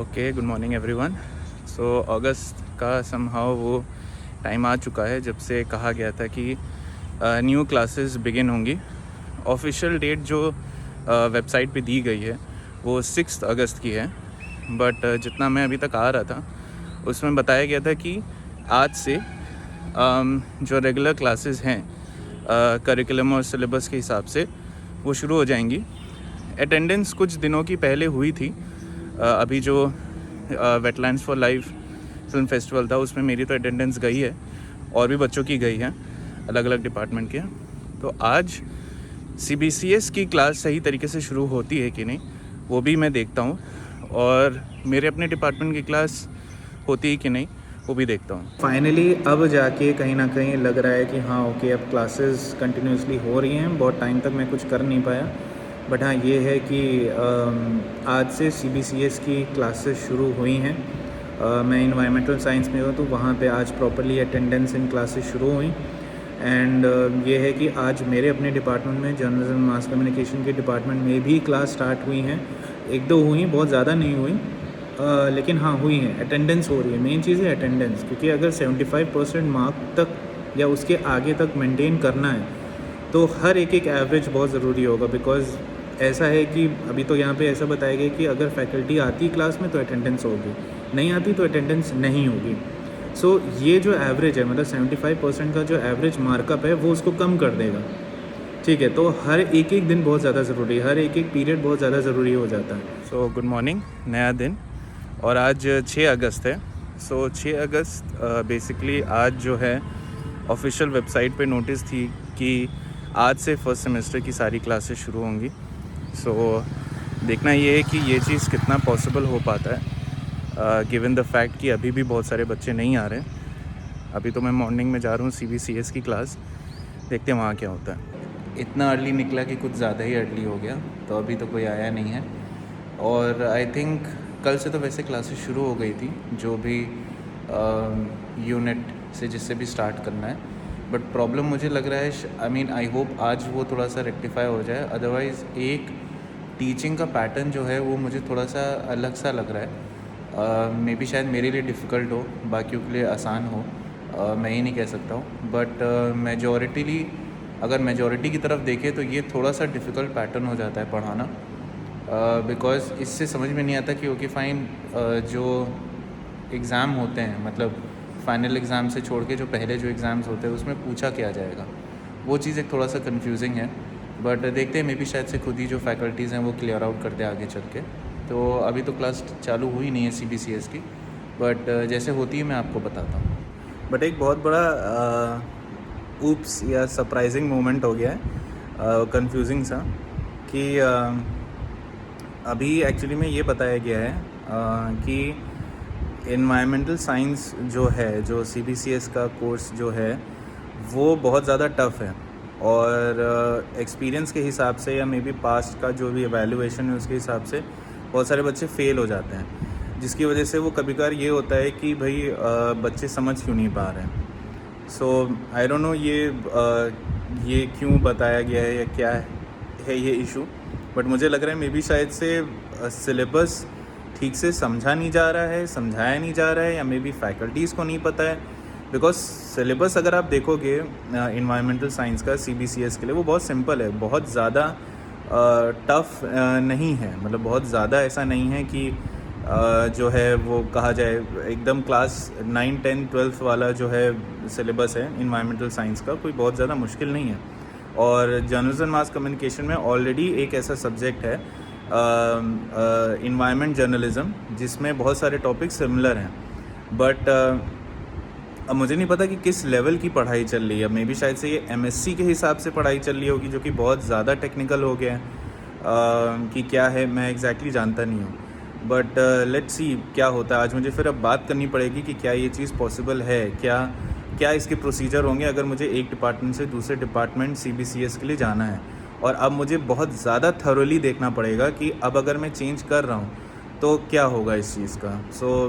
Okay, good morning everyone. So अगस्त का somehow वो टाइम आ चुका है जब से कहा गया था कि न्यू क्लासेस बिगिन होंगी। ऑफिशियल डेट जो वेबसाइट पे दी गई है वो 6 अगस्त की है, बट जितना मैं अभी तक आ रहा था उसमें बताया गया था कि आज से जो रेगुलर क्लासेस हैं करिकुलम और सिलेबस के हिसाब से वो शुरू हो जाएंगी। अटेंडेंस कुछ दिनों की पहले हुई थी। अभी जो wetlands for life film festival था उसमें मेरी तो अटेंडेंस गई है और भी बच्चों की गई है, अलग अलग डिपार्टमेंट के। तो आज CBCS की क्लास सही तरीके से शुरू होती है कि नहीं वो भी मैं देखता हूँ, और मेरे अपने डिपार्टमेंट की क्लास होती है कि नहीं वो भी देखता हूँ। फाइनली अब जाके कहीं ना कहीं लग रहा है कि हाँ ओके, अब क्लासेस कंटिन्यूसली हो रही हैं। बहुत टाइम तक मैं कुछ कर नहीं पाया, बट हाँ ये है कि आज से CBCS की क्लासेस शुरू हुई हैं। मैं इन्वायरमेंटल साइंस में हूँ तो वहाँ पे आज प्रॉपरली अटेंडेंस इन क्लासेस शुरू हुई। एंड ये है कि आज मेरे अपने डिपार्टमेंट में जर्नलिज्म मास कम्युनिकेशन के डिपार्टमेंट में भी क्लास स्टार्ट हुई हैं। एक दो हुई, बहुत ज़्यादा नहीं हुई, लेकिन हाँ हुई हैं। अटेंडेंस हो रही है, मेन चीज़ है अटेंडेंस, क्योंकि अगर 75% मार्क तक या उसके आगे तक मेंटेन करना है तो हर एक एवरेज बहुत ज़रूरी होगा। बिकॉज़ ऐसा है कि अभी तो यहाँ पे ऐसा बताया गया कि अगर फैकल्टी आती है क्लास में तो अटेंडेंस होगी, नहीं आती तो अटेंडेंस नहीं होगी। सो ये जो एवरेज है, मतलब 75% का जो एवरेज मार्कअप है वो उसको कम कर देगा। ठीक है, तो हर एक दिन बहुत ज़्यादा ज़रूरी है, हर एक पीरियड बहुत ज़्यादा ज़रूरी हो जाता है। सो गुड मॉर्निंग, नया दिन, और आज 6 अगस्त है। सो 6 अगस्त बेसिकली आज जो है ऑफिशियल वेबसाइट पे नोटिस थी कि आज से फर्स्ट सेमेस्टर की सारी क्लासेस शुरू होंगी। सो देखना ये है कि ये चीज़ कितना पॉसिबल हो पाता है, गिवन द फैक्ट कि अभी भी बहुत सारे बच्चे नहीं आ रहे हैं। अभी तो मैं मॉर्निंग में जा रहा हूँ CBCS की क्लास, देखते हैं वहाँ क्या होता है। इतना अर्ली निकला कि कुछ ज़्यादा ही अर्ली हो गया, तो अभी तो कोई आया नहीं है। और आई थिंक कल से तो वैसे क्लासेस शुरू हो गई थी, जो भी यूनिट से जिससे भी स्टार्ट करना है, बट प्रॉब्लम मुझे लग रहा है, आई होप आज वो थोड़ा सा रेक्टिफाई हो जाए। अदरवाइज़ एक टीचिंग का पैटर्न जो है वो मुझे थोड़ा सा अलग सा लग रहा है। मे बी शायद मेरे लिए डिफ़िकल्ट हो, बाकियों के लिए आसान हो, मैं ही नहीं कह सकता हूँ। बट मेजॉरिटीली अगर मेजॉरिटी की तरफ देखें तो ये थोड़ा सा डिफ़िकल्ट पैटर्न हो जाता है पढ़ाना, बिकॉज़ इससे समझ में नहीं आता कि ओके फ़ाइन, जो एग्ज़ाम होते हैं, मतलब फाइनल एग्ज़ाम से छोड़ के जो पहले जो एग्ज़ाम्स होते हैं उसमें पूछा क्या जाएगा, वो चीज़ एक थोड़ा सा कंफ्यूजिंग है। बट देखते हैं, मे बी शायद से खुद ही जो फैकल्टीज़ हैं वो क्लियर आउट कर दे आगे चल के। तो अभी तो क्लास चालू हुई नहीं है CBCS की, बट जैसे होती है मैं आपको बताता हूँ। बट एक बहुत बड़ा ऊप्स या सरप्राइजिंग मोमेंट हो गया है, कंफ्यूजिंग सा, कि अभी एक्चुअली में ये बताया गया है कि इन्वायरमेंटल साइंस जो है, जो CBCS का कोर्स जो है वो बहुत ज़्यादा टफ़ है, और एक्सपीरियंस के हिसाब से या मे बी पास्ट का जो भी एवैल्यूएशन है उसके हिसाब से बहुत सारे बच्चे फ़ेल हो जाते हैं, जिसकी वजह से वो कभी कभार ये होता है कि भाई बच्चे समझ क्यों नहीं पा रहे हैं। सो आई डोंट नो ये क्यों बताया गया है या क्या है ये इशू, बट मुझे लग रहा है मे बी शायद से सिलेबस ठीक से समझा नहीं जा रहा है, समझाया नहीं जा रहा है, या मे बी फैकल्टीज़ को नहीं पता है। बिकॉज सिलेबस अगर आप देखोगे इन्वायरमेंटल साइंस का CBCS के लिए, वो बहुत सिंपल है, बहुत ज़्यादा टफ़ नहीं है। मतलब बहुत ज़्यादा ऐसा नहीं है कि जो है वो कहा जाए एकदम क्लास 9, 10, 12 वाला जो है सिलेबस है इन्वायरमेंटल साइंस का, कोई बहुत ज़्यादा मुश्किल नहीं है। और जर्नलिज्म मास कम्युनिकेशन में ऑलरेडी एक ऐसा सब्जेक्ट है इन्वायरमेंट जर्नलिज्म, जिसमें बहुत सारे टॉपिक सिमिलर हैं। बट अब मुझे नहीं पता कि किस लेवल की पढ़ाई चल रही है। मे बी शायद से ये MSc के हिसाब से पढ़ाई चल रही होगी, जो कि बहुत ज़्यादा टेक्निकल हो गया है, कि क्या है मैं एग्जैक्टली जानता नहीं हूँ। बट लेट्स सी क्या होता है। आज मुझे फिर अब बात करनी पड़ेगी कि क्या ये चीज़ पॉसिबल है, क्या इसके प्रोसीजर होंगे अगर मुझे एक डिपार्टमेंट से दूसरे डिपार्टमेंट CBCS के लिए जाना है। और अब मुझे बहुत ज़्यादा थरोली देखना पड़ेगा कि अब अगर मैं चेंज कर रहा हूँ तो क्या होगा इस चीज़ का। सो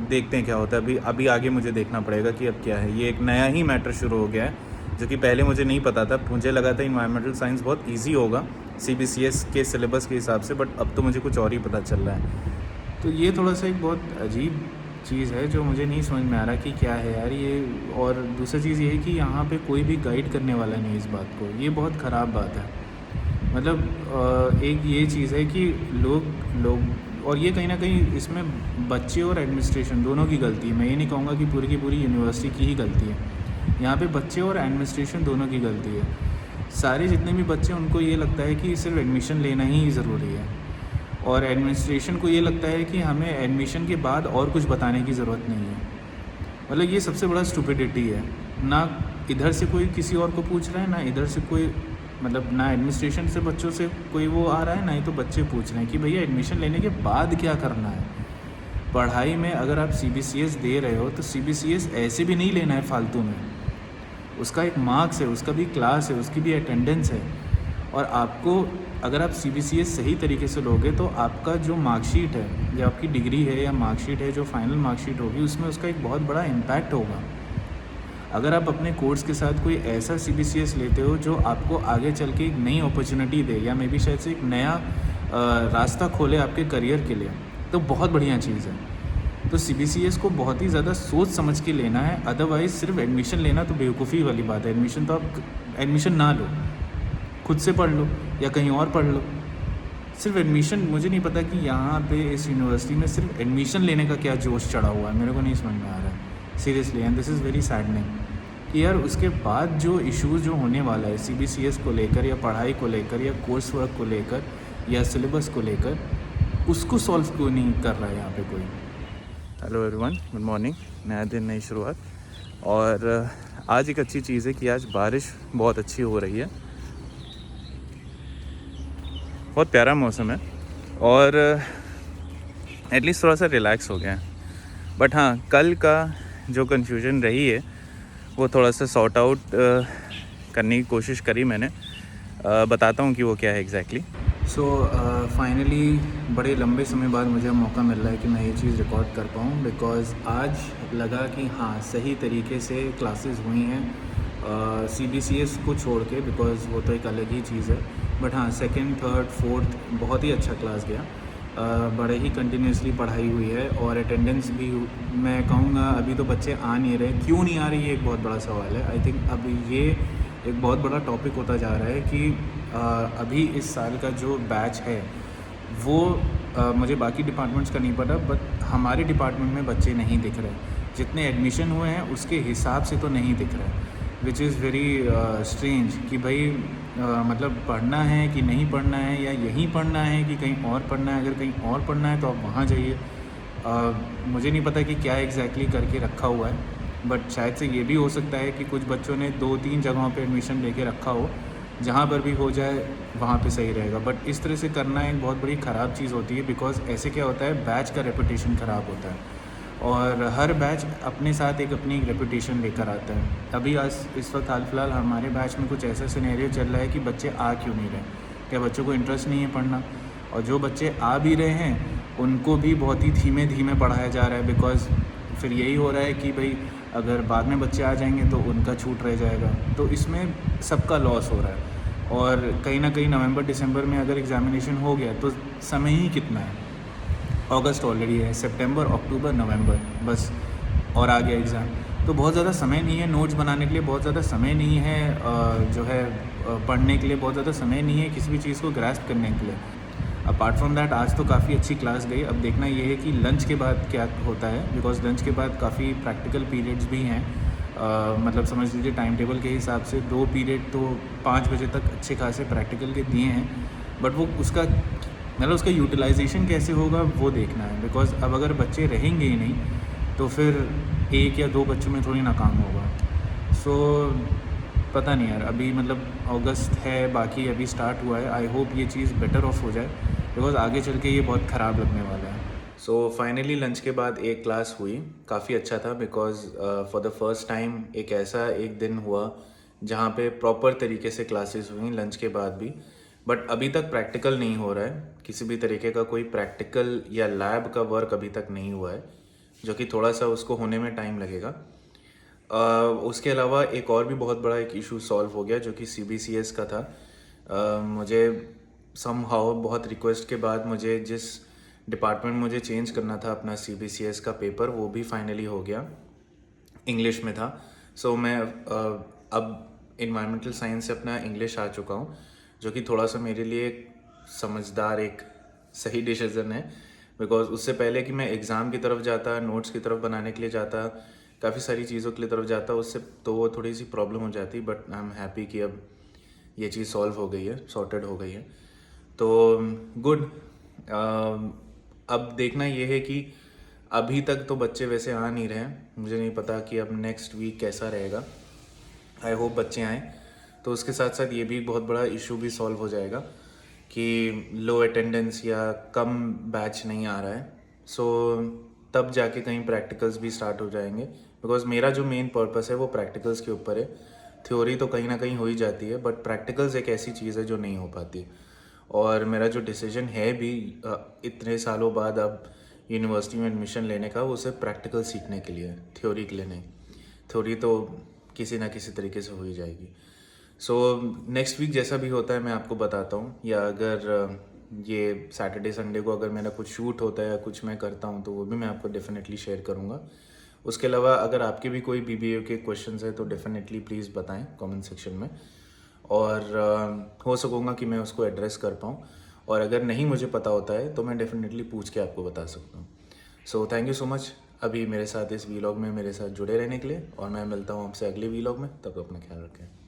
देखते हैं क्या होता है। अभी आगे मुझे देखना पड़ेगा कि अब क्या है। ये एक नया ही मैटर शुरू हो गया है, जो कि पहले मुझे नहीं पता था। मुझे लगा था इन्वायरमेंटल साइंस बहुत ईजी होगा CBCS के सिलेबस के हिसाब से, बट अब तो मुझे कुछ और ही पता चल रहा है। तो ये थोड़ा सा एक बहुत अजीब चीज़ है जो मुझे नहीं समझ में आ रहा कि क्या है यार ये। और दूसरी चीज़ ये है कि यहाँ पे कोई भी गाइड करने वाला नहीं इस बात को, ये बहुत ख़राब बात है। मतलब एक ये चीज़ है कि लोग लोग और ये कहीं ना कहीं इसमें बच्चे और एडमिनिस्ट्रेशन दोनों की गलती है। मैं ये नहीं कहूँगा कि पूरी की पूरी यूनिवर्सिटी की ही गलती है, यहाँ पे बच्चे और एडमिनिस्ट्रेशन दोनों की गलती है। सारे जितने भी बच्चे उनको ये लगता है कि सिर्फ एडमिशन लेना ही ज़रूरी है, और एडमिनिस्ट्रेशन को ये लगता है कि हमें एडमिशन के बाद और कुछ बताने की ज़रूरत नहीं है। मतलब ये सबसे बड़ा स्टूपिडिटी है। ना इधर से कोई किसी और को पूछ रहा है, ना इधर से कोई, मतलब ना एडमिनिस्ट्रेशन से बच्चों से कोई वो आ रहा है, ना ही तो बच्चे पूछ रहे हैं कि भैया एडमिशन लेने के बाद क्या करना है। पढ़ाई में अगर आप CBCS दे रहे हो तो CBCS ऐसे भी नहीं लेना है फालतू में। उसका एक मार्क्स है, उसका भी क्लास है, उसकी भी अटेंडेंस है। और आपको अगर आप CBCS सही तरीके से लोगे तो आपका जो मार्कशीट है, या आपकी डिग्री है या मार्कशीट है, जो फाइनल मार्कशीट होगी, उसमें उसका एक बहुत बड़ा इम्पैक्ट होगा। अगर आप अपने कोर्स के साथ कोई ऐसा CBCS लेते हो जो आपको आगे चल के एक नई अपॉर्चुनिटी दे, या मे बी शायद से एक नया रास्ता खोले आपके करियर के लिए, तो बहुत बढ़िया चीज़ है। तो CBCS को बहुत ही ज़्यादा सोच समझ के लेना है। अदरवाइज़ सिर्फ एडमिशन लेना तो बेवकूफ़ी वाली बात है। एडमिशन तो आप एडमिशन ना लो, खुद से पढ़ लो या कहीं और पढ़ लो। सिर्फ एडमिशन, मुझे नहीं पता कि यहाँ पे इस यूनिवर्सिटी में सिर्फ एडमिशन लेने का क्या जोश चढ़ा हुआ है, मेरे को नहीं समझ में आ रहा है seriously. And this is very saddening कि यार उसके बाद जो इश्यूज़ जो होने वाला है CBCS को लेकर, या पढ़ाई को लेकर, या कोर्स वर्क को लेकर, या सिलेबस को लेकर, उसको सॉल्व क्यों नहीं कर रहा है यहाँ पे कोई। Hello everyone, good morning. नया दिन, नई शुरुआत। और आज एक अच्छी चीज़ है कि आज बारिश बहुत अच्छी हो रही है, बहुत प्यारा मौसम है, और एटलीस्ट थोड़ा सा रिलैक्स हो गया है। बट हाँ, कल का जो कन्फ्यूजन रही है वो थोड़ा सा सॉर्ट आउट करने की कोशिश करी मैंने। बताता हूँ कि वो क्या है एग्जैक्टली। सो फाइनली बड़े लंबे समय बाद मुझे मौका मिल रहा है कि मैं ये चीज़ रिकॉर्ड कर पाऊँ, बिकॉज़ आज लगा कि हाँ सही तरीके से क्लासेस हुई हैं CBCS को छोड़ के, बिकॉज़ वो तो एक अलग ही चीज़ है। बट हाँ, सेकंड, थर्ड, फोर्थ बहुत ही अच्छा क्लास गया। बड़े ही कंटिन्यूसली पढ़ाई हुई है, और अटेंडेंस भी मैं कहूँगा अभी तो बच्चे आ नहीं रहे। क्यों नहीं आ रही, ये एक बहुत बड़ा सवाल है। आई थिंक अभी ये एक बहुत बड़ा टॉपिक होता जा रहा है कि अभी इस साल का जो बैच है वो मुझे बाकी डिपार्टमेंट्स का नहीं पता, बट हमारे डिपार्टमेंट में बच्चे नहीं दिख रहे। जितने एडमिशन हुए हैं उसके हिसाब से तो नहीं दिख रहे, विच इज़ वेरी स्ट्रेंज कि भाई मतलब पढ़ना है कि नहीं पढ़ना है, या यहीं पढ़ना है कि कहीं और पढ़ना है। अगर कहीं और पढ़ना है तो आप वहाँ जाइए। मुझे नहीं पता कि क्या एग्जैक्टली करके रखा हुआ है, बट शायद से ये भी हो सकता है कि कुछ बच्चों ने 2-3 जगहों पे एडमिशन लेके रखा हो, जहाँ पर भी हो जाए वहाँ पे सही रहेगा। बट इस तरह से करना एक बहुत बड़ी ख़राब चीज़ होती है, बिकॉज़ ऐसे क्या होता है, बैच का रेपुटेशन ख़राब होता है, और हर बैच अपने साथ एक अपनी रेपुटेशन लेकर आता है। अभी आज इस वक्त हाल फिलहाल हमारे बैच में कुछ ऐसा सिनेरियो चल रहा है कि बच्चे आ क्यों नहीं रहे, क्या बच्चों को इंटरेस्ट नहीं है पढ़ना, और जो बच्चे आ भी रहे हैं उनको भी बहुत ही धीमे धीमे पढ़ाया जा रहा है, बिकॉज़ फिर यही हो रहा है कि भाई अगर बाद में बच्चे आ जाएंगे तो उनका छूट रह जाएगा, तो इसमें सबका लॉस हो रहा है। और कहीं ना कहीं नवंबर दिसंबर में अगर एग्ज़ामिनेशन हो गया तो समय ही कितना है, अगस्त ऑलरेडी है, सितंबर, अक्टूबर, नवंबर, बस, और आ गया एग्ज़ाम। तो बहुत ज़्यादा समय नहीं है नोट्स बनाने के लिए, बहुत ज़्यादा समय नहीं है जो है पढ़ने के लिए, बहुत ज़्यादा समय नहीं है किसी भी चीज़ को ग्रास्प करने के लिए। अपार्ट फ्रॉम दैट आज तो काफ़ी अच्छी क्लास गई। अब देखना ये है कि लंच के बाद क्या होता है, बिकॉज लंच के बाद काफ़ी प्रैक्टिकल पीरियड्स भी हैं। मतलब समझ लीजिए टाइम टेबल के हिसाब से 2 पीरियड तो 5 बजे तक अच्छे खासे प्रैक्टिकल के दिए हैं, बट वो उसका मतलब उसका यूटिलाइजेशन कैसे होगा वो देखना है, बिकॉज अब अगर बच्चे रहेंगे ही नहीं तो फिर 1 या 2 बच्चों में थोड़ी ना काम होगा। सो पता नहीं यार, अभी मतलब अगस्त है, बाकी अभी स्टार्ट हुआ है। आई होप ये चीज़ बेटर ऑफ हो जाए, बिकॉज आगे चल के ये बहुत ख़राब लगने वाला है। सो फाइनली लंच के बाद एक क्लास हुई, काफ़ी अच्छा था, because for the first time एक ऐसा एक दिन हुआ जहाँ पे प्रॉपर तरीके से क्लासेस हुई लंच के बाद भी। बट अभी तक प्रैक्टिकल नहीं हो रहा है, किसी भी तरीके का कोई प्रैक्टिकल या लैब का वर्क अभी तक नहीं हुआ है, जो कि थोड़ा सा उसको होने में टाइम लगेगा। उसके अलावा एक और भी बहुत बड़ा एक इशू सॉल्व हो गया, जो कि CBCS का था। मुझे समहाउ बहुत रिक्वेस्ट के बाद मुझे जिस डिपार्टमेंट मुझे चेंज करना था अपना CBCS का पेपर, वो भी फाइनली हो गया, इंग्लिश में था। सो मैं अब इन्वायरमेंटल साइंस से अपना इंग्लिश आ चुका हूँ, जो कि थोड़ा सा मेरे लिए एक समझदार, एक सही डिसीजन है। बिकॉज उससे पहले कि मैं एग्ज़ाम की तरफ जाता, नोट्स की तरफ बनाने के लिए जाता, काफ़ी सारी चीज़ों के लिए तरफ जाता, उससे तो वो थोड़ी सी प्रॉब्लम हो जाती। बट आई एम हैप्पी कि अब ये चीज़ सॉल्व हो गई है, सॉर्टेड हो गई है, तो गुड। अब देखना ये है कि अभी तक तो बच्चे वैसे आ नहीं रहे हैं, मुझे नहीं पता कि अब नेक्स्ट वीक कैसा रहेगा। आई होप बच्चे आएँ, तो उसके साथ साथ ये भी बहुत बड़ा इशू भी सॉल्व हो जाएगा कि लो अटेंडेंस या कम बैच नहीं आ रहा है। सो तब जाके कहीं प्रैक्टिकल्स भी स्टार्ट हो जाएंगे, बिकॉज मेरा जो मेन पर्पस है वो प्रैक्टिकल्स के ऊपर है। थ्योरी तो कहीं ना कहीं हो ही जाती है, बट प्रैक्टिकल्स एक ऐसी चीज़ है जो नहीं हो पाती। और मेरा जो डिसीजन है भी इतने सालों बाद अब यूनिवर्सिटी में एडमिशन लेने का, वो सिर्फ प्रैक्टिकल सीखने के लिए, थ्योरी के लिए नहीं। थ्योरी तो किसी ना किसी तरीके से हो ही जाएगी। सो नेक्स्ट वीक जैसा भी होता है मैं आपको बताता हूँ, या अगर ये सैटरडे संडे को अगर मेरा कुछ शूट होता है या कुछ मैं करता हूँ तो वो भी मैं आपको डेफिनेटली शेयर करूँगा। उसके अलावा अगर आपके भी कोई BBA के क्वेश्चंस हैं तो डेफिनेटली प्लीज़ बताएं कमेंट सेक्शन में, और हो सकूँगा कि मैं उसको एड्रेस कर पाऊँ। और अगर नहीं मुझे पता होता है तो मैं डेफिनेटली पूछ के आपको बता सकता हूँ। So thank you so much अभी मेरे साथ इस वीलॉग में मेरे साथ जुड़े रहने के लिए, और मैं मिलता हूँ आपसे अगले वीलॉग में। तब अपना ख्याल रखें।